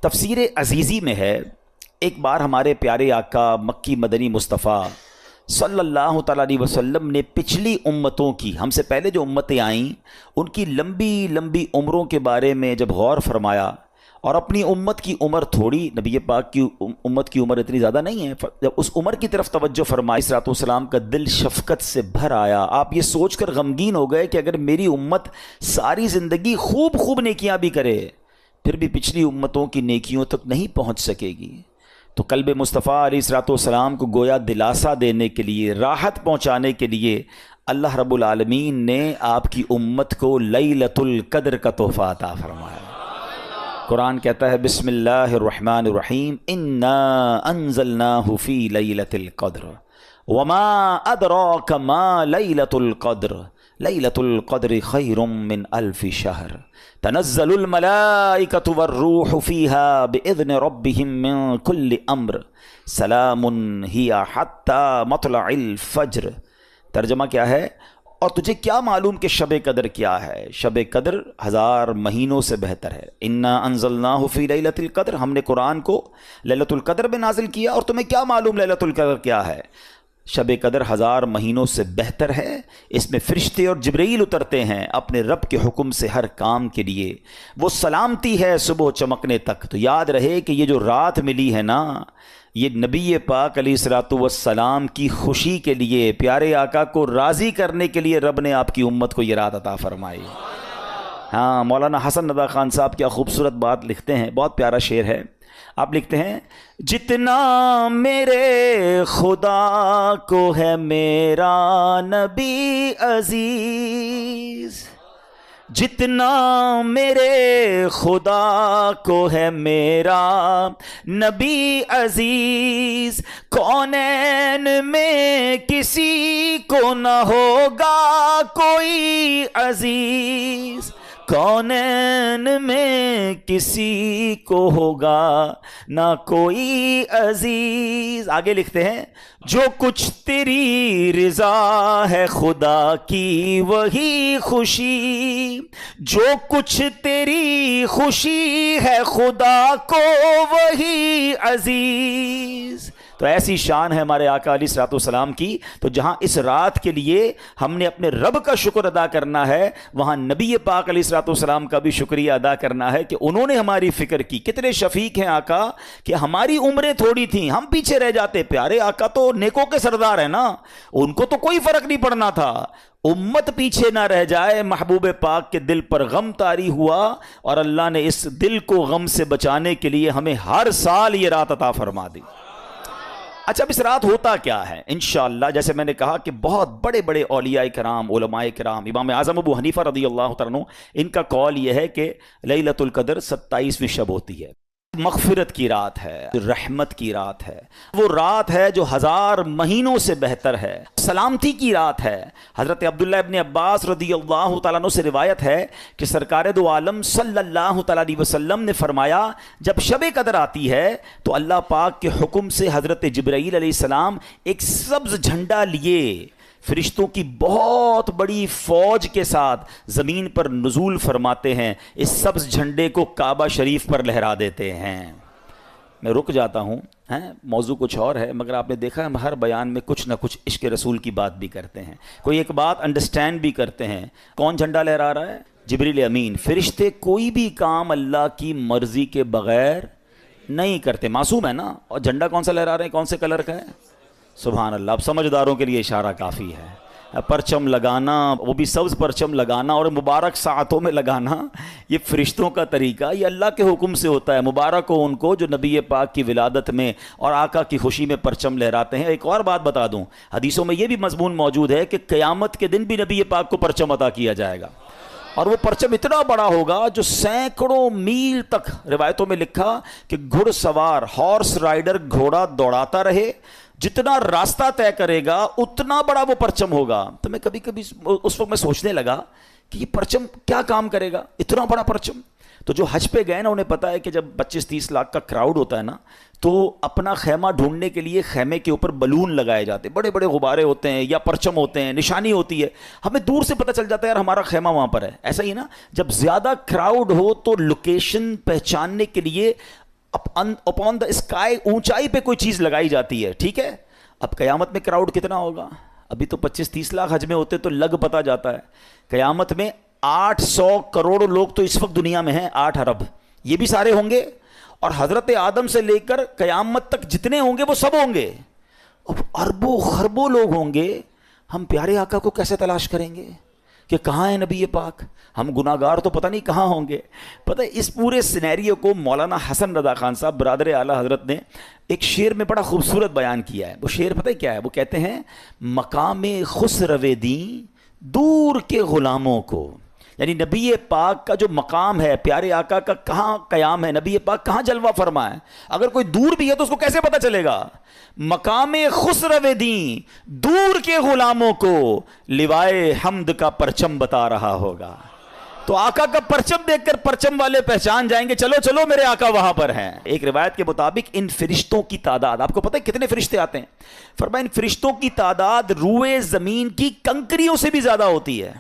تفسیر عزیزی میں ہے، ایک بار ہمارے پیارے آقا مکی مدنی مصطفیٰ صلی اللہ تعالیٰ علیہ وسلم نے پچھلی امتوں کی، ہم سے پہلے جو امتیں آئیں ان کی لمبی لمبی عمروں کے بارے میں جب غور فرمایا، اور اپنی امت کی عمر تھوڑی، نبی پاک کی امت کی عمر اتنی زیادہ نہیں ہے، جب اس عمر کی طرف توجہ فرمائی، صلوات والسلام کا دل شفقت سے بھر آیا۔ آپ یہ سوچ کر غمگین ہو گئے کہ اگر میری امت ساری زندگی خوب خوب نیکیاں بھی کرے پھر بھی پچھلی امتوں کی نیکیوں تک نہیں پہنچ سکے گی، تو قلب مصطفیٰ علیہ الصلوۃ والسلام کو گویا دلاسا دینے کے لیے، راحت پہنچانے کے لیے اللہ رب العالمین نے آپ کی امت کو لیلۃ القدر کا تحفہ عطا فرمایا۔ قرآن کہتا ہے بسم اللہ الرحمن الرحیم انا انزلناہ فی لیلۃ القدر وما ادراک ما لیلۃ القدر لیلۃ القدر خیر من الف شہر تنزل الملائکۃ والروح فیہا باذن ربہم من کل امر سلام ہی حتی مطلع الفجر۔ ترجمہ کیا ہے؟ اور تجھے کیا معلوم کہ شب قدر کیا ہے؟ شب قدر 1000 مہینوں سے بہتر ہے۔ انا انزلناہ فی لیلۃ القدر، ہم نے قرآن کو لیلۃ القدر میں نازل کیا، اور تمہیں کیا معلوم لیلۃ القدر کیا ہے؟ شب قدر 1000 مہینوں سے بہتر ہے، اس میں فرشتے اور جبرائیل اترتے ہیں اپنے رب کے حکم سے ہر کام کے لیے، وہ سلامتی ہے صبح چمکنے تک۔ تو یاد رہے کہ یہ جو رات ملی ہے نا، یہ نبی پاک علیہ الصلوۃ والسلام کی خوشی کے لیے، پیارے آقا کو راضی کرنے کے لیے رب نے آپ کی امت کو یہ رات عطا فرمائی۔ ہاں، مولانا حسن رضا خان صاحب کیا خوبصورت بات لکھتے ہیں، بہت پیارا شعر ہے۔ آپ لکھتے ہیں جتنا میرے خدا کو ہے میرا نبی عزیز، جتنا میرے خدا کو ہے میرا نبی عزیز، کونین میں کسی کو نہ ہوگا کوئی عزیز، کونین میں کسی کو ہوگا نہ کوئی عزیز۔ آگے لکھتے ہیں جو کچھ تیری رضا ہے خدا کی وہی خوشی، جو کچھ تیری خوشی ہے خدا کو وہی عزیز۔ تو ایسی شان ہے ہمارے آقا علیہ الصلوۃ والسلام کی، تو جہاں اس رات کے لیے ہم نے اپنے رب کا شکر ادا کرنا ہے، وہاں نبی پاک علیہ الصلوۃ والسلام کا بھی شکریہ ادا کرنا ہے کہ انہوں نے ہماری فکر کی۔ کتنے شفیق ہیں آقا کہ ہماری عمریں تھوڑی تھیں، ہم پیچھے رہ جاتے، پیارے آقا تو نیکوں کے سردار ہیں نا، ان کو تو کوئی فرق نہیں پڑنا تھا، امت پیچھے نہ رہ جائے۔ محبوب پاک کے دل پر غم طاری ہوا، اور اللہ نے اس دل کو غم سے بچانے کے لیے ہمیں ہر سال یہ رات عطا فرما دی۔ اچھا، اب اس رات ہوتا کیا ہے؟ انشاءاللہ جیسے میں نے کہا کہ بہت بڑے بڑے اولیاء کرام، علماء کرام، امام اعظم ابو حنیفہ رضی اللہ تعالیٰ عنہ، ان کا قول یہ ہے کہ لیلۃ القدر 27ویں شب ہوتی ہے، مغفرت کی رات ہے، رحمت کی رات ہے، وہ رات ہے جو 1000 مہینوں سے بہتر ہے، سلامتی کی رات ہے۔ حضرت عبداللہ ابن عباس رضی اللہ تعالیٰ عنہ سے روایت ہے کہ سرکار دو عالم صلی اللہ تعالیٰ علیہ وسلم نے فرمایا جب شب قدر آتی ہے تو اللہ پاک کے حکم سے حضرت جبرائیل علیہ السلام ایک سبز جھنڈا لیے فرشتوں کی بہت بڑی فوج کے ساتھ زمین پر نزول فرماتے ہیں، اس سبز جھنڈے کو کعبہ شریف پر لہرا دیتے ہیں۔ میں رک جاتا ہوں، موضوع کچھ اور ہے، مگر آپ نے دیکھا ہم ہر بیان میں کچھ نہ کچھ عشق رسول کی بات بھی کرتے ہیں، کوئی ایک بات انڈرسٹینڈ بھی کرتے ہیں۔ کون جھنڈا لہرا رہا ہے؟ جبریل امین۔ فرشتے کوئی بھی کام اللہ کی مرضی کے بغیر نہیں کرتے، معصوم ہے نا۔ اور جھنڈا کون سا لہرا رہے ہیں؟ کون سے کلر کا ہے؟ سبحان اللہ۔ اب سمجھداروں کے لیے اشارہ کافی ہے۔ پرچم لگانا، وہ بھی سبز پرچم لگانا اور مبارک ساعتوں میں لگانا، یہ فرشتوں کا طریقہ، یہ اللہ کے حکم سے ہوتا ہے۔ مبارک ہو ان کو جو نبی پاک کی ولادت میں اور آقا کی خوشی میں پرچم لہراتے ہیں۔ ایک اور بات بتا دوں، حدیثوں میں یہ بھی مضمون موجود ہے کہ قیامت کے دن بھی نبی پاک کو پرچم عطا کیا جائے گا، اور وہ پرچم اتنا بڑا ہوگا جو سینکڑوں میل تک، روایتوں میں لکھا کہ گھڑ سوار، ہارس رائڈر، گھوڑا دوڑاتا رہے، جتنا راستہ طے کرے گا اتنا بڑا وہ پرچم ہوگا۔ تو میں کبھی کبھی اس وقت میں سوچنے لگا کہ یہ پرچم کیا کام کرے گا، اتنا بڑا پرچم۔ تو جو حج پہ گئے نا انہیں پتا ہے کہ جب 25-30 لاکھ کا کراؤڈ ہوتا ہے نا، تو اپنا خیمہ ڈھونڈنے کے لیے خیمے کے اوپر بلون لگائے جاتے ہیں، بڑے بڑے غبارے ہوتے ہیں یا پرچم ہوتے ہیں، نشانی ہوتی ہے، ہمیں دور سے پتہ چل جاتا ہے یار ہمارا خیمہ وہاں پر ہے۔ ایسا ہی نا، جب زیادہ کراؤڈ ہو تو لوکیشن پہچاننے کے لیے upon the sky, اونچائی پہ کوئی چیز لگائی جاتی ہے, ٹھیک ہے. اب قیامت میں کراؤڈ کتنا ہوگا؟ ابھی تو 25-30 لاکھ حج میں ہوتے تو لگ پتا جاتا ہے. قیامت میں 800 کروڑ لوگ تو اس وقت دنیا میں ہیں, 8 ارب, یہ بھی سارے ہوں گے. اور حضرت آدم سے لے کر قیامت تک جتنے ہوں گے وہ سب ہوں گے. اب اربوں خربوں لوگ ہوں گے. ہم پیارے آقا کو کیسے تلاش کریں گے کہ کہاں ہے نبی پاک؟ ہم گناہگار تو پتہ نہیں کہاں ہوں گے. پتہ ہے اس پورے سینیریو کو مولانا حسن رضا خان صاحب برادر اعلیٰ حضرت نے ایک شعر میں بڑا خوبصورت بیان کیا ہے. وہ شعر پتہ ہے کیا ہے؟ وہ کہتے ہیں مقام خسرو دین دور کے غلاموں کو، یعنی نبی پاک کا جو مقام ہے، پیارے آقا کا کہاں قیام ہے، نبی پاک کہاں جلوہ فرما ہے، اگر کوئی دور بھی ہے تو اس کو کیسے پتہ چلے گا؟ مقام خسرو دین دور کے غلاموں کو لوائے حمد کا پرچم بتا رہا ہوگا. تو آقا کا پرچم دیکھ کر پرچم والے پہچان جائیں گے، چلو چلو میرے آقا وہاں پر ہیں. ایک روایت کے مطابق ان فرشتوں کی تعداد، آپ کو پتہ ہے کتنے فرشتے آتے ہیں؟ فرمایا ان فرشتوں کی تعداد روئے زمین کی کنکریوں سے بھی زیادہ ہوتی ہے.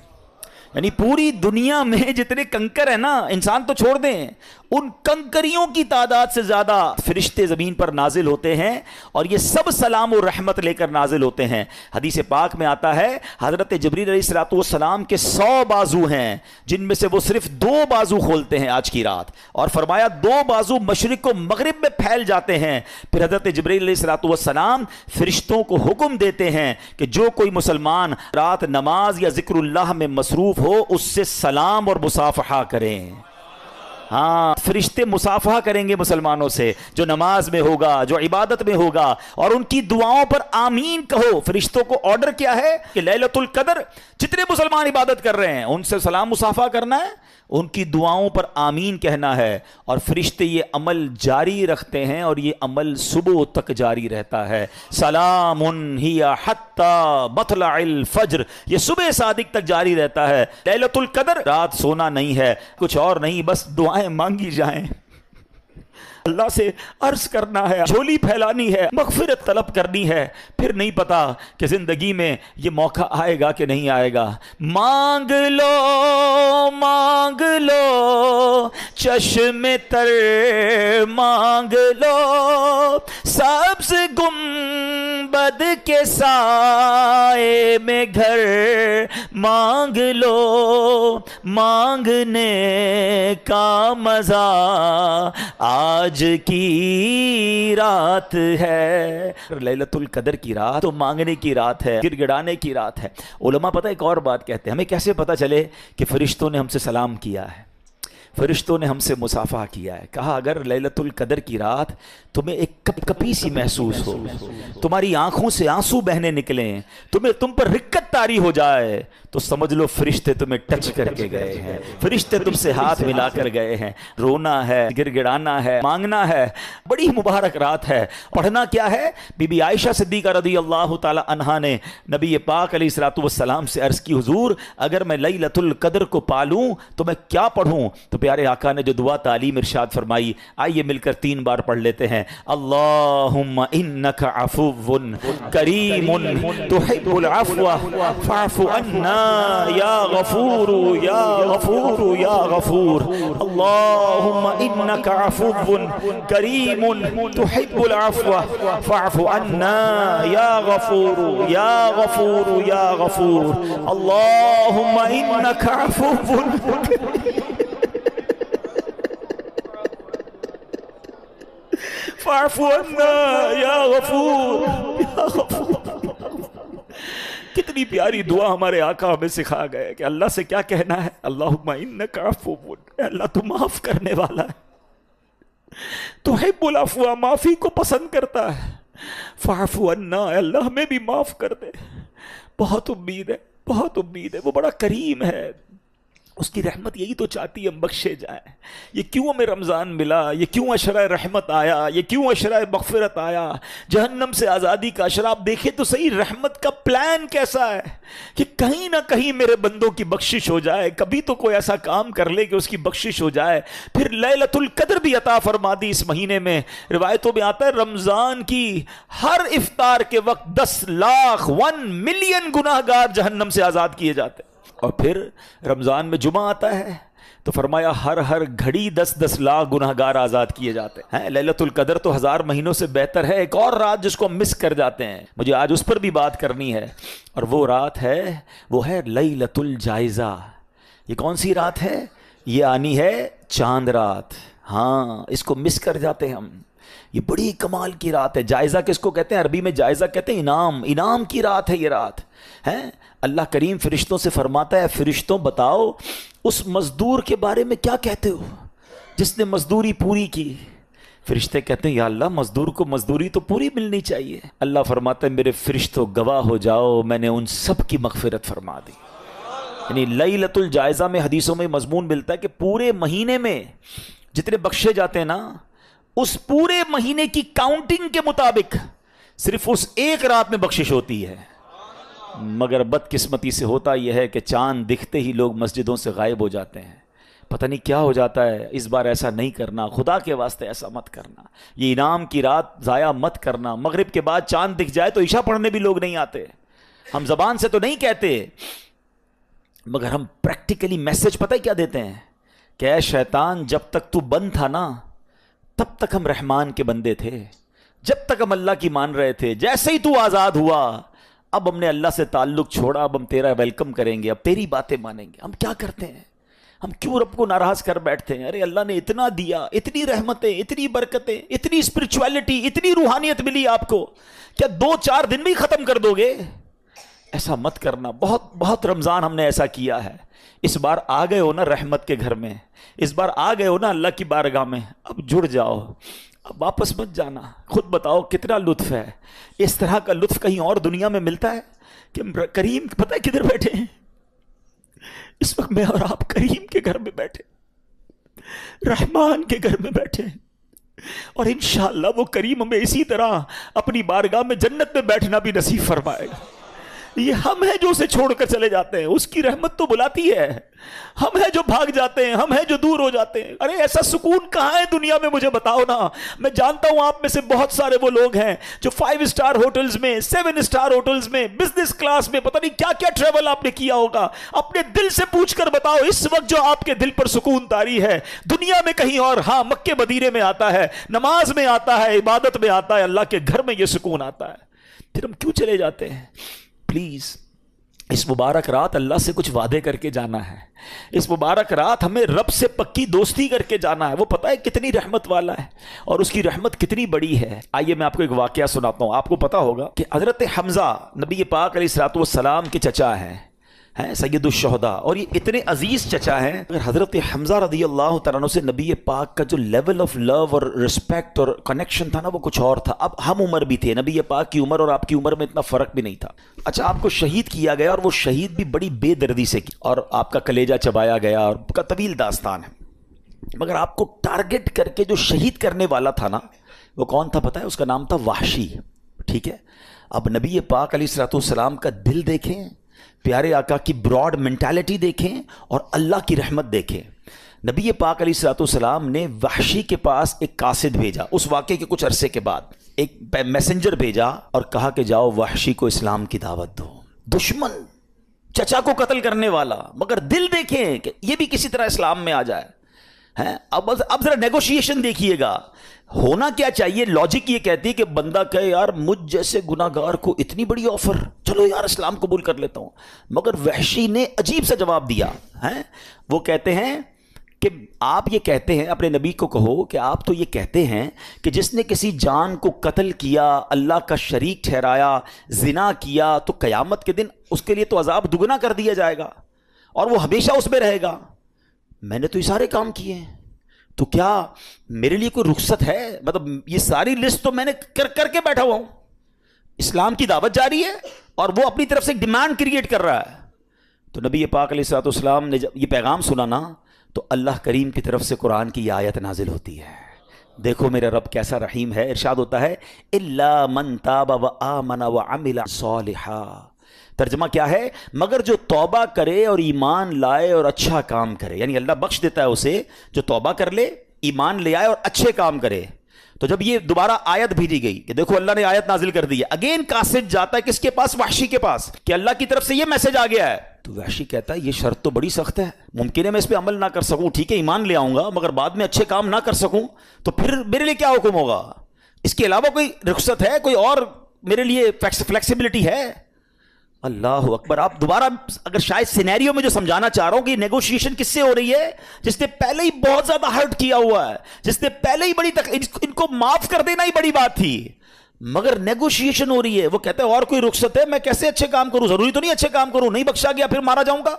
یعنی پوری دنیا میں جتنے کنکر ہیں نا، انسان تو چھوڑ دیں، ان کنکریوں کی تعداد سے زیادہ فرشتے زمین پر نازل ہوتے ہیں، اور یہ سب سلام و رحمت لے کر نازل ہوتے ہیں. حدیث پاک میں آتا ہے حضرت جبریل علیہ الصلوۃ والسلام کے 100 بازو ہیں، جن میں سے وہ صرف 2 بازو کھولتے ہیں آج کی رات، اور فرمایا 2 بازو مشرق و مغرب میں پھیل جاتے ہیں. پھر حضرت جبریل علیہ الصلوۃ والسلام فرشتوں کو حکم دیتے ہیں کہ جو کوئی مسلمان رات نماز یا ذکر اللہ میں مصروف ہو اس سے سلام اور مصافحہ کریں. ہاں، فرشتے مصافحہ کریں گے مسلمانوں سے جو نماز میں ہوگا، جو عبادت میں ہوگا، اور ان کی دعاؤں پر آمین کہو. فرشتوں کو آرڈر کیا ہے کہ لیلۃ القدر جتنے مسلمان عبادت کر رہے ہیں ان سے سلام مصافحہ کرنا ہے، ان کی دعاؤں پر آمین کہنا ہے. اور فرشتے یہ عمل جاری رکھتے ہیں، اور یہ عمل صبح تک جاری رہتا ہے. سلام ہی حتی مطلع الفجر، یہ صبح صادق تک جاری رہتا ہے. لیلۃ القدر رات سونا نہیں ہے، کچھ اور نہیں، بس دعائیں مانگی جائیں، اللہ سے عرض کرنا ہے، جھولی پھیلانی ہے، مغفرت طلب کرنی ہے. پھر نہیں پتا کہ زندگی میں یہ موقع آئے گا کہ نہیں آئے گا. مانگ لو چشم تر مانگ لو، سبز گنبد کے سائے میں گھر مانگ لو. مانگنے کا مزہ آج کی رات ہے. لیلۃ القدر کی رات تو مانگنے کی رات ہے، گر گڑانے کی رات ہے. علماء پتہ ایک اور بات کہتے ہیں، ہمیں کیسے پتہ چلے کہ فرشتوں نے ہم سے سلام کیا ہے، فرشتوں نے ہم سے مصافحہ کیا ہے؟ کہا اگر لیلۃ القدر کی رات تمہیں ایک کپی سی محسوس ہو، تمہاری آنکھوں سے آنسو بہنے نکلیں، تم پر رکت طاری ہو جائے، تو سمجھ لو فرشتے تمہیں ٹچ کر کے گئے ہیں، فرشتے تم سے ہاتھ ملا کر گئے ہیں. رونا ہے، گر گڑانا ہے، مانگنا ہے. بڑی مبارک رات ہے. پڑھنا کیا ہے؟ بی بی عائشہ صدیقہ رضی اللہ تعالی عنہا نے نبی پاک علیہ الصلوۃ والسلام سے عرض کی، حضور اگر میں لیلۃ القدر کو پالوں تو میں کیا پڑھوں؟ تو پیارے آقا نے جو دعا تعلیم ارشاد فرمائی، آئیے مل کر 3 بار پڑھ لیتے ہیں. اللہم انک عفو کریم تحب العفو فاعف عنا یا غفور یا غفور یا غفور. اللہم انک عفو کریم تحب العفو فاعف عنا یا غفور یا غفور یا غفور. اللہم انک عفو فاعف عنا یا غفور یا غفور. کتنی پیاری دعا ہمارے آقا ہمیں سکھا گئے کہ اللہ سے کیا کہنا ہے. اللہم انک عفو، اللہ تو معاف کرنے والا ہے، تحب العفو، معافی کو پسند کرتا ہے. فاعف عنا، اللہ ہمیں بھی معاف کر دے. بہت امید ہے، بہت امید ہے، وہ بڑا کریم ہے، اس کی رحمت یہی تو چاہتی ہے ہم بخشے جائیں. یہ کیوں ہمیں رمضان ملا، یہ کیوں عشرہ رحمت آیا، یہ کیوں عشرہ مغفرت آیا، جہنم سے آزادی کا عشرہ. آپ دیکھیں تو صحیح رحمت کا پلان کیسا ہے کہ کہیں نہ کہیں میرے بندوں کی بخشش ہو جائے، کبھی تو کوئی ایسا کام کر لے کہ اس کی بخشش ہو جائے. پھر لیلۃ القدر بھی عطا فرما دی اس مہینے میں. روایتوں میں آتا ہے رمضان کی ہر افطار کے وقت 10 لاکھ 1 ملین گناہگار جہنم سے آزاد کیے جاتے. اور پھر رمضان میں جمعہ آتا ہے تو فرمایا ہر گھڑی 10-10 لاکھ گناہگار آزاد کیے جاتے ہیں. لیلۃ القدر تو 1000 مہینوں سے بہتر ہے. ایک اور رات جس کو ہم مس کر جاتے ہیں, مجھے آج اس پر بھی بات کرنی ہے, اور وہ رات ہے, وہ ہے لیلۃ الجائزہ. یہ کون سی رات ہے؟ یہ آنی ہے چاند رات. ہاں, اس کو مس کر جاتے ہیں ہم. یہ بڑی کمال کی رات ہے. جائزہ کس کو کہتے ہیں؟ عربی میں جائزہ کہتے ہیں انعام کی رات ہے یہ رات ہے. اللہ کریم فرشتوں سے فرماتا ہے, فرشتوں بتاؤ اس مزدور کے بارے میں کیا کہتے ہو جس نے مزدوری پوری کی. فرشتے کہتے ہیں یا اللہ مزدور کو مزدوری تو پوری ملنی چاہیے. اللہ فرماتا ہے میرے فرشتوں گواہ ہو جاؤ, میں نے ان سب کی مغفرت فرما دی. یعنی لیلۃ الجائزہ میں حدیثوں میں مضمون ملتا ہے کہ پورے مہینے میں جتنے بخشے جاتے ہیں نا, اس پورے مہینے کی کاؤنٹنگ کے مطابق صرف اس ایک رات میں بخشش ہوتی ہے. مگر بدقسمتی سے ہوتا یہ ہے کہ چاند دکھتے ہی لوگ مسجدوں سے غائب ہو جاتے ہیں. پتہ نہیں کیا ہو جاتا ہے. اس بار ایسا نہیں کرنا, خدا کے واسطے ایسا مت کرنا. یہ انعام کی رات ضائع مت کرنا. مغرب کے بعد چاند دکھ جائے تو عشاء پڑھنے بھی لوگ نہیں آتے. ہم زبان سے تو نہیں کہتے, مگر ہم پریکٹیکلی میسج پتہ ہے کیا دیتے ہیں کہ اے شیطان جب تک تو بند تھا نا تب تک ہم رحمان کے بندے تھے, جب تک ہم اللہ کی مان رہے تھے. جیسے ہی تو آزاد ہوا اب ہم نے اللہ سے تعلق چھوڑا, اب ہم تیرا ویلکم کریں گے, اب تیری باتیں مانیں گے. ہم کیا کرتے ہیں؟ ہم کیوں رب کو ناراض کر بیٹھتے ہیں؟ ارے اللہ نے اتنا دیا, اتنی رحمتیں, اتنی برکتیں, اتنی اسپرچویلٹی, اتنی روحانیت ملی آپ کو, کیا 2-4 دن بھی ختم کر دو گے؟ ایسا مت کرنا. بہت رمضان ہم نے ایسا کیا ہے. اس بار آ گئے ہو نا رحمت کے گھر میں, اس بار آ گئے ہو نا اللہ کی بارگاہ میں, اب جڑ جاؤ, اب واپس مت جانا. خود بتاؤ کتنا لطف ہے. اس طرح کا لطف کہیں اور دنیا میں ملتا ہے کہ کریم پتہ ہے کدھر بیٹھے ہیں اس وقت؟ میں اور آپ کریم کے گھر میں بیٹھے, رحمان کے گھر میں بیٹھے ہیں, اور انشاءاللہ وہ کریم ہمیں اسی طرح اپنی بارگاہ میں جنت میں بیٹھنا بھی نصیب فرمائے گا. یہ ہم ہیں جو اسے چھوڑ کر چلے جاتے ہیں, اس کی رحمت تو بلاتی ہے. ہم ہیں جو بھاگ جاتے ہیں, ہم ہیں جو دور ہو جاتے ہیں. ارے ایسا سکون کہاں ہے دنیا میں؟ مجھے بتاؤ نا. میں جانتا ہوں آپ میں سے بہت سارے وہ لوگ ہیں جو 5 اسٹار ہوٹلز میں, 7 اسٹار ہوٹلز میں, بزنس کلاس میں, پتہ نہیں کیا کیا ٹریول آپ نے کیا ہوگا. اپنے دل سے پوچھ کر بتاؤ اس وقت جو آپ کے دل پر سکون طاری ہے دنیا میں کہیں اور؟ ہاں, مکے مدینے میں آتا ہے, نماز میں آتا ہے, عبادت میں آتا ہے, اللہ کے گھر میں یہ سکون آتا ہے. پھر ہم کیوں چلے جاتے ہیں؟ پلیز اس مبارک رات اللہ سے کچھ وعدے کر کے جانا ہے. اس مبارک رات ہمیں رب سے پکی دوستی کر کے جانا ہے. وہ پتہ ہے کتنی رحمت والا ہے اور اس کی رحمت کتنی بڑی ہے. آئیے میں آپ کو ایک واقعہ سناتا ہوں. آپ کو پتہ ہوگا کہ حضرت حمزہ نبی پاک علیہ الصلوۃ والسلام کے چچا ہیں سید الشہداء, اور یہ اتنے عزیز چچا ہیں. اگر حضرت حمزہ رضی اللہ تعالیٰ عنہ سے نبی پاک کا جو لیول آف لو اور رسپیکٹ اور کنیکشن تھا نا وہ کچھ اور تھا. اب ہم عمر بھی تھے, نبی پاک کی عمر اور آپ کی عمر میں اتنا فرق بھی نہیں تھا. اچھا, آپ کو شہید کیا گیا اور وہ شہید بھی بڑی بے دردی سے کی, اور آپ کا کلیجہ چبایا گیا, اور کا طویل داستان ہے. مگر آپ کو ٹارگٹ کر کے جو شہید کرنے والا تھا نا وہ کون تھا پتہ ہے؟ اس کا نام تھا وحشی. ٹھیک ہے, اب نبی پاک علیہ الصلوۃ والسلام کا دل دیکھیں, پیارے آقا کی براڈ مینٹالٹی دیکھیں, اور اللہ کی رحمت دیکھیں. نبی پاک علیہ الصلوۃ والسلام نے وحشی کے پاس ایک قاصد بھیجا. اس واقعے کے کچھ عرصے کے بعد ایک میسنجر بھیجا اور کہا کہ جاؤ وحشی کو اسلام کی دعوت دو. دشمن, چچا کو قتل کرنے والا, مگر دل دیکھیں کہ یہ بھی کسی طرح اسلام میں آ جائے. اب ذرا نیگوشیشن دیکھیے گا. ہونا کیا چاہیے؟ لاجک یہ کہتی ہے کہ بندہ کہے یار مجھ جیسے گناہگار کو اتنی بڑی آفر, چلو یار اسلام قبول کر لیتا ہوں. مگر وحشی نے عجیب سا جواب دیا. وہ کہتے ہیں کہ آپ یہ کہتے ہیں, اپنے نبی کو کہو کہ آپ تو یہ کہتے ہیں کہ جس نے کسی جان کو قتل کیا, اللہ کا شریک ٹھہرایا, زنا کیا, تو قیامت کے دن اس کے لیے تو عذاب دگنا کر دیا جائے گا اور وہ ہمیشہ اس میں رہے گا. میں نے تو یہ سارے کام کیے ہیں, تو کیا میرے لیے کوئی رخصت ہے؟ مطلب یہ ساری لسٹ تو میں نے کر کے بیٹھا ہوا ہوں. اسلام کی دعوت جاری ہے اور وہ اپنی طرف سے ایک ڈیمانڈ کریٹ کر رہا ہے. تو نبی پاک علیہ الصلوۃ والسلام نے جب یہ پیغام سنا نا تو اللہ کریم کی طرف سے قرآن کی یہ آیت نازل ہوتی ہے. دیکھو میرا رب کیسا رحیم ہے. ارشاد ہوتا ہے الا من تاب وآمن وعمل صالحا. ترجمہ کیا ہے؟ مگر جو توبہ کرے اور ایمان لائے اور اچھا کام کرے. یعنی اللہ بخش دیتا ہے اسے جو توبہ کر لے, ایمان لے آئے اور اچھے کام کرے. تو جب یہ دوبارہ آیت بھیجی گئی کہ دیکھو اللہ نے آیت نازل کر دی ہے, اگین قاصد جاتا ہے کس کے پاس؟ وحشی کے پاس, کہ اللہ کی طرف سے یہ میسج آ گیا ہے. تو وحشی کہتا ہے یہ شرط تو بڑی سخت ہے، ممکن ہے میں اس پہ عمل نہ کر سکوں، ٹھیک ہے ایمان لے آؤں گا، مگر بعد میں اچھے کام نہ کر سکوں تو پھر میرے لیے کیا حکم ہوگا؟ اس کے علاوہ کوئی رخصت ہے، کوئی اور میرے لیے فلیکسیبلٹی ہے؟ اللہ اکبر. آپ دوبارہ اگر شاید سینیریو میں جو سمجھانا چاہ رہا ہوں کہ نیگوشیشن کس سے ہو رہی ہے؟ جس نے پہلے ہی بہت زیادہ ہرٹ کیا ہوا ہے، جس نے پہلے ہی ان کو معاف کر دینا ہی بڑی بات تھی، مگر نیگوشیشن ہو رہی ہے. وہ کہتے ہیں اور کوئی رخصت ہے؟ میں کیسے اچھے کام کروں؟ ضروری تو نہیں اچھے کام کروں، نہیں بخشا گیا پھر مارا جاؤں گا.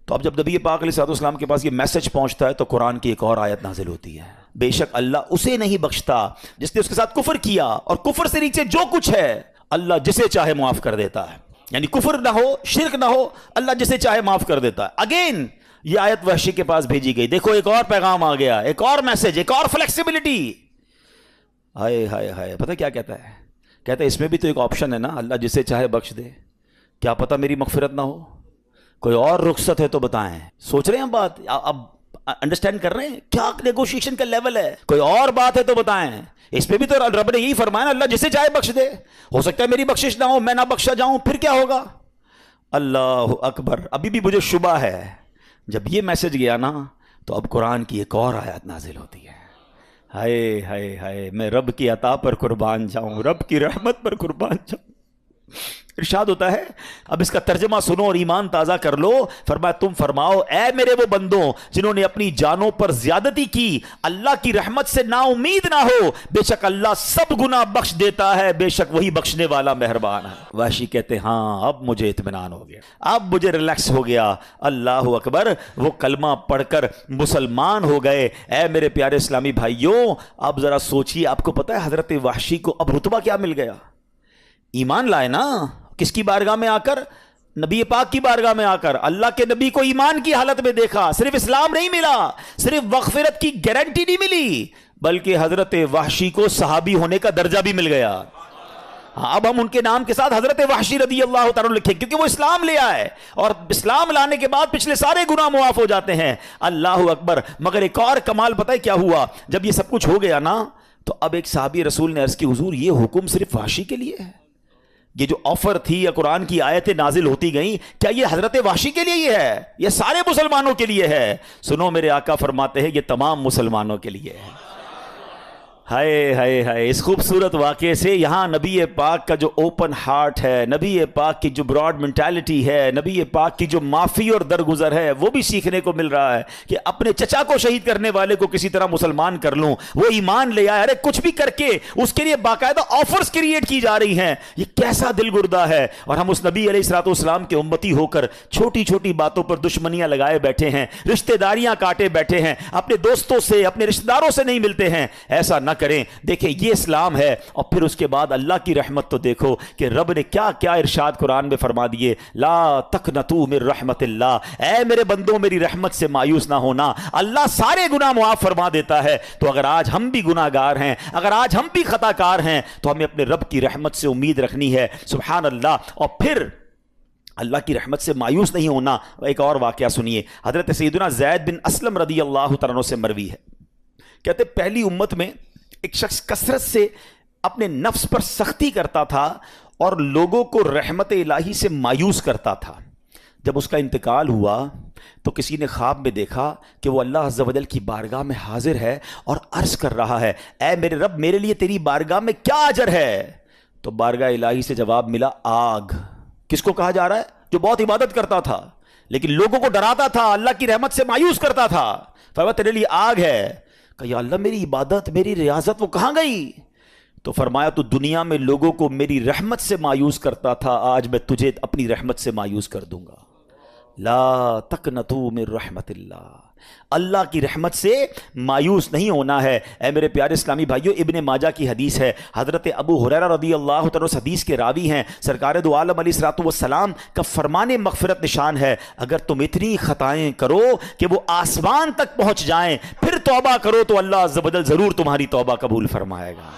تو اب جب نبی پاک علیہ الصلوۃ والسلام کے پاس یہ میسج پہنچتا ہے تو قرآن کی ایک اور آیت نازل ہوتی ہے، بے شک اللہ اسے نہیں بخشتا جس نے اس کے ساتھ کفر کیا، اور کفر سے نیچے جو کچھ ہے اللہ جسے چاہے معاف کر دیتا ہے. یعنی کفر نہ ہو، شرک نہ ہو، اللہ جسے چاہے معاف کر دیتا ہے. اگین یہ آیت وحشی کے پاس بھیجی گئی، دیکھو ایک اور پیغام آ گیا، ایک اور میسج، ایک اور فلیکسیبلٹی. ہائے ہائے ہائے. پتہ کیا کہتا ہے؟ کہتا ہے اس میں بھی تو ایک آپشن ہے نا، اللہ جسے چاہے بخش دے، کیا پتہ میری مغفرت نہ ہو، کوئی اور رخصت ہے تو بتائیں. سوچ رہے ہیں ہم بات؟ اب انڈرسٹینڈ کر رہے ہیں کیا نیگوشیشن کا لیول ہے؟ کوئی اور بات ہے تو بتائیں. اس پہ بھی تو رب نے یہی فرمایا نا، اللہ جسے چاہے بخش دے. ہو سکتا ہے میری بخشش نہ ہو، میں نہ بخشا جاؤں، پھر کیا ہوگا؟ اللہ اکبر. ابھی بھی مجھے شبہ ہے جب یہ میسج گیا نا تو اب قرآن کی ایک اور آیت نازل ہوتی ہے. ہائے ہائے ہائے، میں رب کی عطا پر قربان جاؤں، رب کی رحمت پر قربان جاؤں. ارشاد ہوتا ہے، اب اس کا ترجمہ سنو اور ایمان تازہ کر لو. فرمایا تم فرماؤ اے میرے وہ بندوں جنہوں نے اپنی جانوں پر زیادتی کی، اللہ کی رحمت سے نا امید نہ ہو، بے شک اللہ سب گناہ بخش دیتا ہے، بے شک وہی بخشنے والا مہربان ہے. وحشی کہتے ہاں اب مجھے اطمینان ہو گیا، اب مجھے ریلیکس ہو گیا. اللہ اکبر. وہ کلمہ پڑھ کر مسلمان ہو گئے. اے میرے پیارے اسلامی بھائیوں، اب ذرا سوچئے، آپ کو پتہ ہے حضرت وحشی کو اب رتبہ کیا مل گیا؟ ایمان لائے نا. کس کی بارگاہ میں آ کر؟ نبی پاک کی بارگاہ میں آ کر اللہ کے نبی کو ایمان کی حالت میں دیکھا. صرف اسلام نہیں ملا، صرف مغفرت کی گارنٹی نہیں ملی، بلکہ حضرت وحشی کو صحابی ہونے کا درجہ بھی مل گیا. اب ہم ان کے نام کے ساتھ حضرت وحشی رضی اللہ تعالیٰ لکھیں، کیونکہ وہ اسلام لے آئے اور اسلام لانے کے بعد پچھلے سارے گناہ معاف ہو جاتے ہیں. اللہ اکبر. مگر ایک اور کمال پتہ ہے کیا ہوا؟ جب یہ سب کچھ ہو گیا نا تو اب ایک صحابی رسول نے عرض کی، حضور یہ حکم صرف وحشی کے لیے ہے؟ یہ جو آفر تھی یا قرآن کی آیتیں نازل ہوتی گئیں، کیا یہ حضرت وحشی کے لیے یہ ہے؟ یہ سارے مسلمانوں کے لیے ہے؟ سنو، میرے آقا فرماتے ہیں یہ تمام مسلمانوں کے لیے ہے. ہائے ہائے ہائے. اس خوبصورت واقعے سے یہاں نبی پاک کا جو اوپن ہارٹ ہے، نبی پاک کی جو براڈ مینٹالٹی ہے، نبی پاک کی جو معافی اور درگزر ہے، وہ بھی سیکھنے کو مل رہا ہے کہ اپنے چچا کو شہید کرنے والے کو کسی طرح مسلمان کر لوں. وہ ایمان لے آئے، ارے کچھ بھی کر کے اس کے لیے باقاعدہ آفرز کریٹ کی جا رہی ہیں. یہ کیسا دل گردہ ہے. اور ہم اس نبی علیہ الصلوۃ والسلام کے امتی ہو کر چھوٹی چھوٹی باتوں پر دشمنیاں لگائے بیٹھے ہیں، رشتہ داریاں کاٹے بیٹھے ہیں، اپنے دوستوں سے اپنے رشتہ داروں سے نہیں ملتے ہیں. ایسا نہ کریں. دیکھیں یہ اسلام ہے. اور پھر اس کے بعد اللہ کی رحمت تو دیکھو کہ رب نے کیا کیا ارشاد قرآن میں فرما دیے، لا تقنطوا من رحمت اللہ. اے میرے بندوں میری رحمت سے مایوس نہ ہونا، اللہ سارے گناہ معاف فرما دیتا ہے. تو اگر آج ہم بھی گناہ گار ہیں، اگر آج ہم بھی خطا کار ہیں، تو ہمیں اپنے رب کی رحمت سے امید رکھنی ہے. سبحان اللہ. اور پھر اللہ کی رحمت سے مایوس نہیں ہونا. ایک اور واقعہ سنیے، حضرت سیدنا زید بن اسلم رضی اللہ تعالیٰ عنہ سے مروی ہے. کہتے پہلی امت میں ایک شخص کثرت سے اپنے نفس پر سختی کرتا تھا اور لوگوں کو رحمت الہی سے مایوس کرتا تھا. جب اس کا انتقال ہوا تو کسی نے خواب میں دیکھا کہ وہ اللہ عز و جل کی بارگاہ میں حاضر ہے اور عرض کر رہا ہے، اے میرے رب میرے لیے تیری بارگاہ میں کیا اجر ہے؟ تو بارگاہ الہی سے جواب ملا، آگ. کس کو کہا جا رہا ہے؟ جو بہت عبادت کرتا تھا لیکن لوگوں کو ڈراتا تھا، اللہ کی رحمت سے مایوس کرتا تھا. فرمایا تیرے لیے آگ ہے. کہ یا اللہ میری عبادت میری ریاضت وہ کہاں گئی؟ تو فرمایا تو دنیا میں لوگوں کو میری رحمت سے مایوس کرتا تھا، آج میں تجھے اپنی رحمت سے مایوس کر دوں گا. لا تقنطوا من رحمت اللہ. اللہ کی رحمت سے مایوس نہیں ہونا ہے. اے میرے پیارے اسلامی بھائیوں، ابن ماجہ کی حدیث ہے، حضرت ابو ہریرہ رضی اللہ تعالیٰ اس حدیث کے راوی ہیں. سرکار دو عالم علیہ الصلوۃ والسلام کا فرمان مغفرت نشان ہے، اگر تم اتنی خطائیں کرو کہ وہ آسمان تک پہنچ جائیں، پھر توبہ کرو تو اللہ عز و جل ضرور تمہاری توبہ قبول فرمائے گا.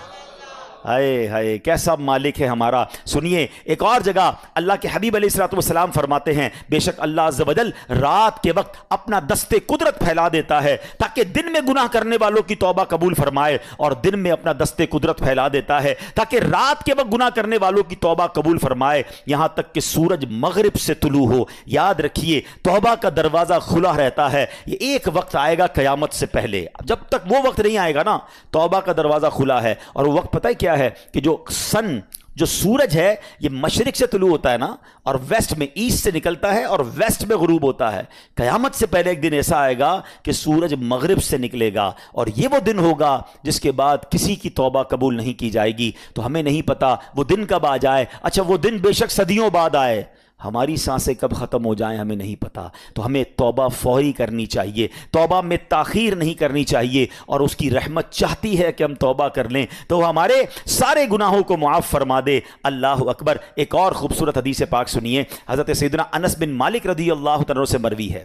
ہائے ہائے کیسا مالک ہے ہمارا. سنیے ایک اور جگہ اللہ کے حبیب علیہ الصلوۃ والسلام فرماتے ہیں بے شک اللہ عز و جل رات کے وقت اپنا دستے قدرت پھیلا دیتا ہے تاکہ دن میں گناہ کرنے والوں کی توبہ قبول فرمائے, اور دن میں اپنا دستے قدرت پھیلا دیتا ہے تاکہ رات کے وقت گناہ کرنے والوں کی توبہ قبول فرمائے یہاں تک کہ سورج مغرب سے طلوع ہو. یاد رکھیے توبہ کا دروازہ کھلا رہتا ہے. یہ ایک وقت آئے گا قیامت سے پہلے, جب تک وہ وقت نہیں آئے گا نا توبہ کا دروازہ کھلا ہے. اور وہ وقت پتہ ہے کیا ہے کہ جو سورج ہے یہ مشرق سے طلوع ہوتا ہے نا, اور ویسٹ میں ایسٹ سے نکلتا ہے اور ویسٹ میں غروب ہوتا ہے. قیامت سے پہلے ایک دن ایسا آئے گا کہ سورج مغرب سے نکلے گا, اور یہ وہ دن ہوگا جس کے بعد کسی کی توبہ قبول نہیں کی جائے گی. تو ہمیں نہیں پتا وہ دن کب آ جائے. اچھا وہ دن بے شک صدیوں بعد آئے, ہماری سانسیں کب ختم ہو جائیں ہمیں نہیں پتا. تو ہمیں توبہ فوری کرنی چاہیے, توبہ میں تاخیر نہیں کرنی چاہیے, اور اس کی رحمت چاہتی ہے کہ ہم توبہ کر لیں تو وہ ہمارے سارے گناہوں کو معاف فرما دے. اللہ اکبر. ایک اور خوبصورت حدیث پاک سنیے, حضرت سیدنا انس بن مالک رضی اللہ تعالیٰ سے مروی ہے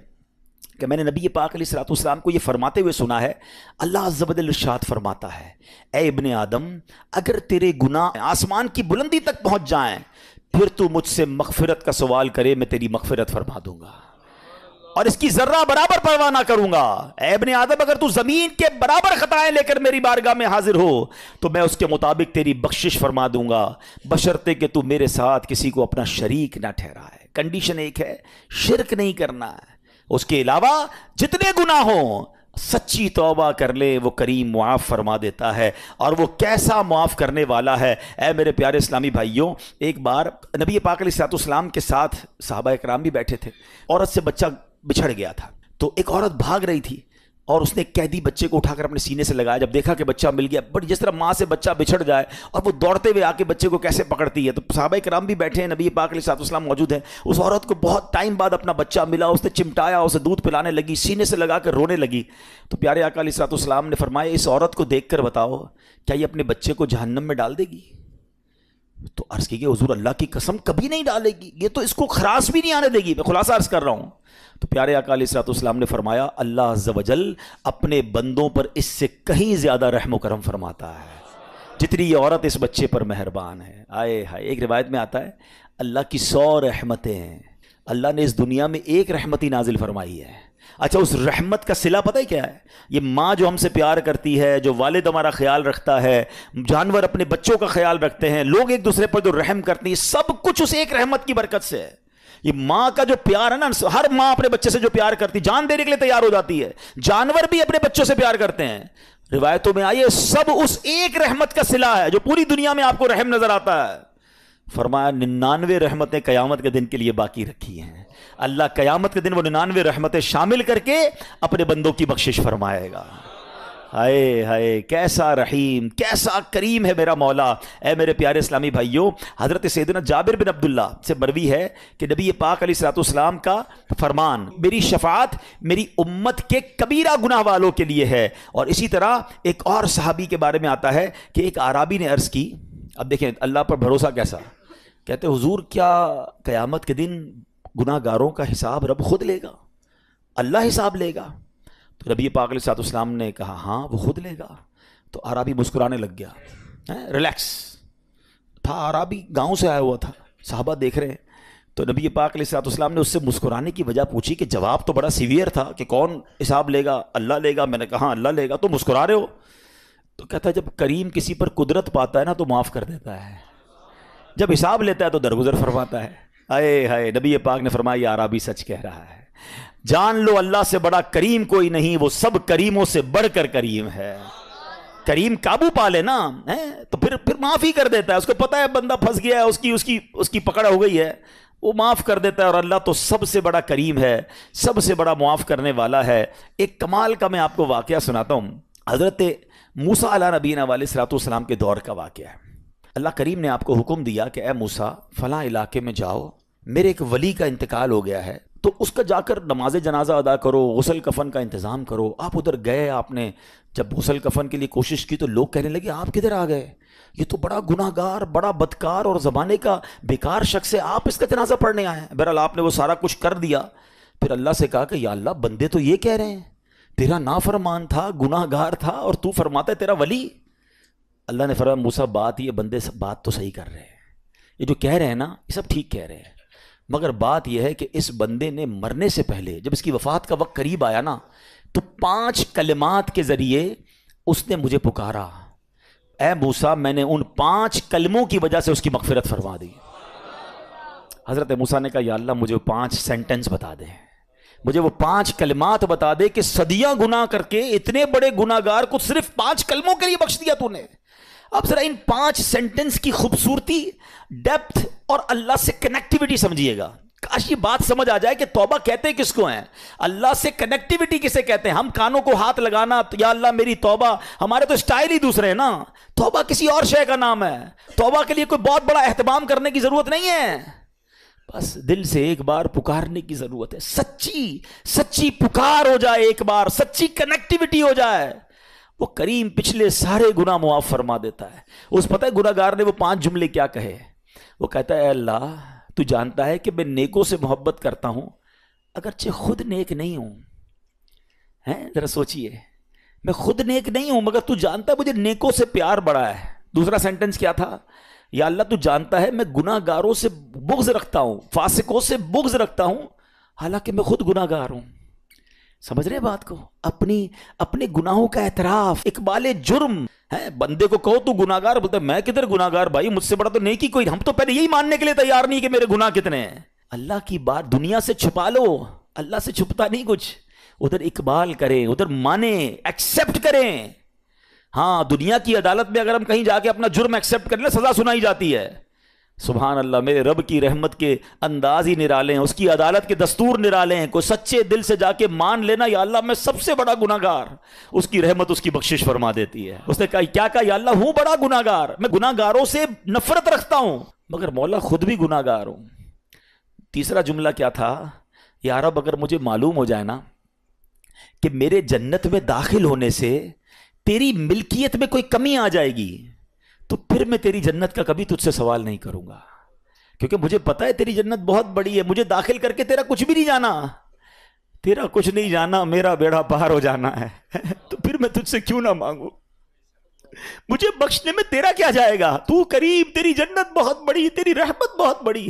کہ میں نے نبی پاک علیہ الصلوۃ والسلام کو یہ فرماتے ہوئے سنا ہے, اللہ عز و جل ارشاد فرماتا ہے اے ابن آدم اگر تیرے گناہ آسمان کی بلندی تک پہنچ جائیں پھر تو مجھ سے مغفرت کا سوال کرے میں تیری مغفرت فرما دوں گا, اور اس کی ذرہ برابر پرواہ نہ کروں گا. اے ابن آدم اگر تو زمین کے برابر خطائیں لے کر میری بارگاہ میں حاضر ہو تو میں اس کے مطابق تیری بخشش فرما دوں گا, بشرطے کہ تو میرے ساتھ کسی کو اپنا شریک نہ ٹھہرائے. کنڈیشن ایک ہے, شرک نہیں کرنا ہے. اس کے علاوہ جتنے گناہ ہوں سچی توبہ کر لے وہ کریم معاف فرما دیتا ہے. اور وہ کیسا معاف کرنے والا ہے. اے میرے پیارے اسلامی بھائیوں, ایک بار نبی پاک علیہ الصلوۃ والسلام کے ساتھ صحابہ اکرام بھی بیٹھے تھے. عورت سے بچہ بچھڑ گیا تھا, تو ایک عورت بھاگ رہی تھی اور اس نے قیدی بچے کو اٹھا کر اپنے سینے سے لگایا. جب دیکھا کہ بچہ مل گیا, بٹ جس طرح ماں سے بچہ بچھڑ جائے اور وہ دوڑتے ہوئے آ کے بچے کو کیسے پکڑتی ہے, تو صحابہ کرام بھی بیٹھے ہیں, نبی پاک علیہ الصلوۃ والسلام موجود ہیں. اس عورت کو بہت ٹائم بعد اپنا بچہ ملا, اس نے چمٹایا, اسے دودھ پلانے لگی, سینے سے لگا کر رونے لگی. تو پیارے آقا علیہ الصلوۃ والسلام نے فرمایا اس عورت کو دیکھ کر بتاؤ کیا یہ اپنے بچے کو جہنم میں ڈال دے گی؟ تو عرض کی کہ حضور اللہ کی قسم کبھی نہیں ڈالے گی, یہ تو اس کو خراش بھی نہیں آنے دے گی. میں خلاصہ عرض کر رہا ہوں. تو پیارے آقا علیہ الصلوۃ والسلام نے فرمایا اللہ عز و جل اپنے بندوں پر اس سے کہیں زیادہ رحم و کرم فرماتا ہے جتنی یہ عورت اس بچے پر مہربان ہے. آئے ہائے. ایک روایت میں آتا ہے اللہ کی 100 رحمتیں ہیں, اللہ نے اس دنیا میں ایک رحمت ہی نازل فرمائی ہے. اچھا اس رحمت کا صلہ پتہ ہے کیا ہے؟ یہ ماں جو ہم سے پیار کرتی ہے, جو والد ہمارا خیال رکھتا ہے, جانور اپنے بچوں کا خیال رکھتے ہیں, لوگ ایک دوسرے پر جو رحم کرتے ہیں, سب کچھ اس ایک رحمت کی برکت سے ہے. یہ ماں کا جو پیار ہے نا, ہر ماں اپنے بچے سے جو پیار کرتی جان دینے کے لیے تیار ہو جاتی ہے. جانور بھی اپنے بچوں سے پیار کرتے ہیں. روایتوں میں آئیے سب اس ایک رحمت کا صلہ ہے جو پوری دنیا میں آپ کو رحم نظر آتا ہے. فرمایا 99 رحمتیں قیامت کے دن کے لیے باقی رکھی ہیں. اللہ قیامت کے دن وہ 99 رحمتیں شامل کر کے اپنے بندوں کی بخشش فرمائے گا. ہائے ہائے کیسا رحیم کیسا کریم ہے میرا مولا. اے میرے پیارے اسلامی بھائیوں, حضرت سیدنا جابر بن عبداللہ سے مروی ہے کہ نبی پاک علیہ الصلوۃ والسلام کا فرمان میری شفاعت میری امت کے کبیرہ گناہ والوں کے لیے ہے. اور اسی طرح ایک اور صحابی کے بارے میں آتا ہے کہ ایک اعرابی نے عرض کی, اب دیکھیں اللہ پر بھروسہ کیسا, کہتے حضور کیا قیامت کے دن گناہ گاروں کا حساب رب خود لے گا, اللہ حساب لے گا؟ تو نبی پاک علیہ الصلوۃ والسلام نے کہا ہاں وہ خود لے گا. تو عربی مسکرانے لگ گیا, ریلیکس تھا, عربی گاؤں سے آیا ہوا تھا, صحابہ دیکھ رہے ہیں. تو نبی پاک علیہ الصلوۃ والسلام نے اس سے مسکرانے کی وجہ پوچھی کہ جواب تو بڑا سیویئر تھا کہ کون حساب لے گا, اللہ لے گا. میں نے کہا اللہ لے گا, تو مسکرا رہے ہو؟ تو کہتا ہے جب کریم کسی پر قدرت پاتا ہے نا تو معاف کر دیتا ہے, جب حساب لیتا ہے تو درگزر فرماتا ہے. آئے ہائے. نبی پاک نے فرمایا یہ عربی سچ کہہ رہا ہے, جان لو اللہ سے بڑا کریم کوئی نہیں, وہ سب کریموں سے بڑھ کر کریم ہے. کریم قابو پا لے نا تو پھر معاف ہی کر دیتا ہے. اس کو پتا ہے بندہ پھنس گیا ہے, اس کی پکڑ ہو گئی ہے, وہ معاف کر دیتا ہے. اور اللہ تو سب سے بڑا کریم ہے, سب سے بڑا معاف کرنے والا ہے. ایک کمال کا میں آپ کو واقعہ سناتا ہوں. حضرت موسیٰ علیہ نبینا علیہ الصلوۃ والسلام کے دور کا واقعہ ہے. اللہ کریم نے آپ کو حکم دیا کہ اے موسیٰ فلاں علاقے میں جاؤ, میرے ایک ولی کا انتقال ہو گیا ہے, تو اس کا جا کر نماز جنازہ ادا کرو, غسل کفن کا انتظام کرو. آپ ادھر گئے, آپ نے جب غسل کفن کے لیے کوشش کی تو لوگ کہنے لگے آپ کدھر آ گئے, یہ تو بڑا گناہ گار, بڑا بدکار اور زمانے کا بیکار شخص ہے, آپ اس کا جنازہ پڑھنے آئے ہیں. بہرحال آپ نے وہ سارا کچھ کر دیا. پھر اللہ سے کہا کہ یا اللہ بندے تو یہ کہہ رہے ہیں تیرا نافرمان تھا, گناہ گار تھا, اور تو فرماتا ہے تیرا ولی. اللہ نے فرمایا موسیٰ بات یہ بندے سب بات تو صحیح کر رہے ہیں، یہ جو کہہ رہے ہیں نا یہ سب ٹھیک کہہ رہے ہیں، مگر بات یہ ہے کہ اس بندے نے مرنے سے پہلے جب اس کی وفات کا وقت قریب آیا نا تو 5 کلمات کے ذریعے اس نے مجھے پکارا، اے موسیٰ میں نے ان 5 کلموں کی وجہ سے اس کی مغفرت فرما دی۔ حضرت موسیٰ نے کہا یا اللہ مجھے 5 سینٹنس بتا دے، مجھے وہ 5 کلمات بتا دے کہ صدیاں گناہ کر کے اتنے بڑے گناہ گار کو صرف 5 کلموں کے لیے بخش دیا تو نے۔ اب ذرا ان 5 سینٹنس کی خوبصورتی، ڈیپتھ اور اللہ سے کنیکٹیوٹی سمجھیے گا۔ کاش یہ بات سمجھ آ جائے کہ توبہ کہتے کس کو ہیں، اللہ سے کنیکٹیوٹی کسے کہتے ہیں۔ ہم کانوں کو ہاتھ لگانا یا اللہ میری توبہ، ہمارے تو سٹائل ہی دوسرے ہیں نا۔ توبہ کسی اور شے کا نام ہے، توبہ کے لیے کوئی بہت بڑا اہتمام کرنے کی ضرورت نہیں ہے، بس دل سے ایک بار پکارنے کی ضرورت ہے، سچی پکار ہو جائے، ایک بار سچی کنیکٹیوٹی ہو جائے، وہ کریم پچھلے سارے گناہ معاف فرما دیتا ہے۔ اس پتہ ہے گناہ گار نے وہ 5 جملے کیا کہے؟ وہ کہتا ہے اے اللہ تو جانتا ہے کہ میں نیکوں سے محبت کرتا ہوں اگرچہ خود نیک نہیں ہوں، ہیں ذرا سوچئے، میں خود نیک نہیں ہوں مگر تو جانتا ہے مجھے نیکوں سے پیار بڑا ہے۔ دوسرا سینٹنس کیا تھا؟ یا اللہ تو جانتا ہے میں گناہ گاروں سے بغض رکھتا ہوں، فاسقوں سے بغض رکھتا ہوں حالانکہ میں خود گناہ گار ہوں۔ سمجھ رہے بات کو؟ اپنے گناہوں کا اعتراف، اقبال جرم ہے۔ بندے کو کہو تو گناہ گار، بولتا ہے میں کدھر گناہ گار بھائی، مجھ سے بڑا تو نیکی کوئی، ہم تو پہلے یہی ماننے کے لیے تیار نہیں کہ میرے گناہ کتنے ہیں۔ اللہ کی بات دنیا سے چھپا لو، اللہ سے چھپتا نہیں کچھ، ادھر اقبال کریں، ادھر مانیں، ایکسیپٹ کریں۔ ہاں دنیا کی عدالت میں اگر ہم کہیں جا کے اپنا جرم ایکسیپٹ کر لیں سزا سنائی جاتی ہے، سبحان اللہ، میرے رب کی رحمت کے انداز ہی نرالے ہیں، اس کی عدالت کے دستور نرالے ہیں۔ کوئی سچے دل سے جا کے مان لینا یا اللہ میں سب سے بڑا گناہ گار، اس کی رحمت اس کی بخشش فرما دیتی ہے۔ اس نے کہا کیا کہا؟ یا اللہ ہوں بڑا گناہ گار، میں گناہ گاروں سے نفرت رکھتا ہوں مگر مولا خود بھی گناہ گار ہوں۔ تیسرا جملہ کیا تھا؟ یا رب اگر مجھے معلوم ہو جائے نا کہ میرے جنت میں داخل ہونے سے تیری ملکیت میں کوئی کمی آ جائے گی تو پھر میں تیری جنت کا کبھی تجھ سے سوال نہیں کروں گا، کیونکہ مجھے پتا ہے تیری جنت بہت بڑی ہے، مجھے داخل کر کے تیرا کچھ بھی نہیں جانا، تیرا کچھ نہیں جانا، میرا بیڑا پار ہو جانا ہے تو پھر میں تجھ سے کیوں نہ مانگوں، مجھے بخشنے میں تیرا کیا جائے گا، تو کریم، تیری جنت بہت بڑی، تیری رحمت بہت بڑی،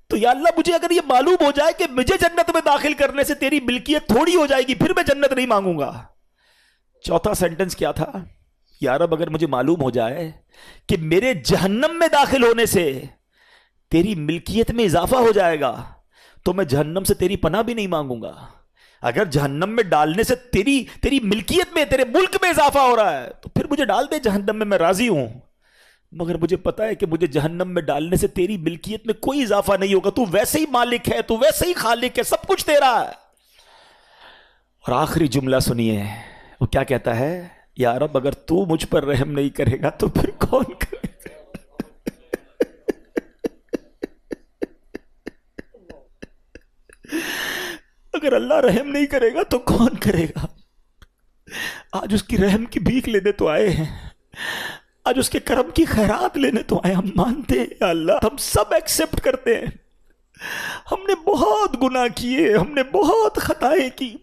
تو یا اللہ مجھے اگر یہ معلوم ہو جائے کہ مجھے جنت میں داخل کرنے سے تیری ملکیت تھوڑی ہو جائے گی پھر میں جنت نہیں مانگوں گا۔ چوتھا سینٹنس کیا تھا؟ یا رب اگر مجھے معلوم ہو جائے کہ میرے جہنم میں داخل ہونے سے تیری ملکیت میں اضافہ ہو جائے گا تو میں جہنم سے تیری پناہ بھی نہیں مانگوں گا۔ اگر جہنم میں ڈالنے سے تیری ملکیت میں، تیرے ملک میں اضافہ ہو رہا ہے تو پھر مجھے ڈال دے جہنم میں راضی ہوں، مگر مجھے پتا ہے کہ مجھے جہنم میں ڈالنے سے تیری ملکیت میں کوئی اضافہ نہیں ہوگا، تو ویسے ہی مالک ہے، تو ویسے ہی خالق ہے، سب کچھ تیرا ہے۔ اور آخری جملہ سنیے، وہ کیا کہتا ہے؟ یا رب اگر تو مجھ پر رحم نہیں کرے گا تو پھر کون کرے گا؟ اگر اللہ رحم نہیں کرے گا تو کون کرے گا؟ آج اس کی رحم کی بھیک لینے تو آئے ہیں، آج اس کے کرم کی خیرات لینے تو آئے، ہم مانتے ہیں یا اللہ، ہم سب ایکسیپٹ کرتے ہیں، ہم نے بہت گناہ کیے، ہم نے بہت خطائیں کی،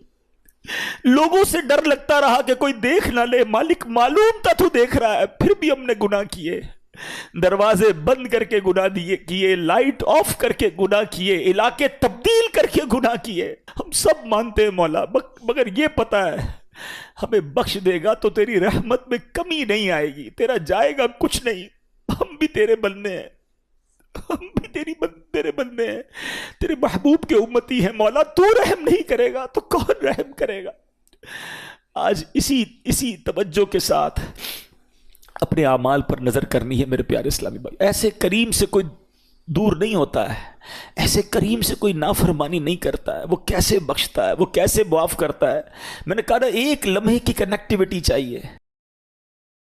لوگوں سے ڈر لگتا رہا کہ کوئی دیکھ نہ لے، مالک معلوم تھا تو دیکھ رہا ہے، پھر بھی ہم نے گناہ کیے، دروازے بند کر کے گناہ کیے، لائٹ آف کر کے گناہ کیے، علاقے تبدیل کر کے گناہ کیے، ہم سب مانتے ہیں مولا، مگر یہ پتا ہے ہمیں بخش دے گا تو تیری رحمت میں کمی نہیں آئے گی، تیرا جائے گا کچھ نہیں، ہم بھی تیرے بندے ہیں، ہم بھی تیرے بندے ہیں، تیرے محبوب کے امتی ہیں مولا، تو رحم نہیں کرے گا تو کون رحم کرے گا؟ آج اسی توجہ کے ساتھ اپنے اعمال پر نظر کرنی ہے میرے پیارے اسلامی بھائی۔ ایسے کریم سے کوئی دور نہیں ہوتا ہے، ایسے کریم سے کوئی نافرمانی نہیں کرتا ہے، وہ کیسے بخشتا ہے، وہ کیسے معاف کرتا ہے۔ میں نے کہا نا ایک لمحے کی کنیکٹیوٹی چاہیے،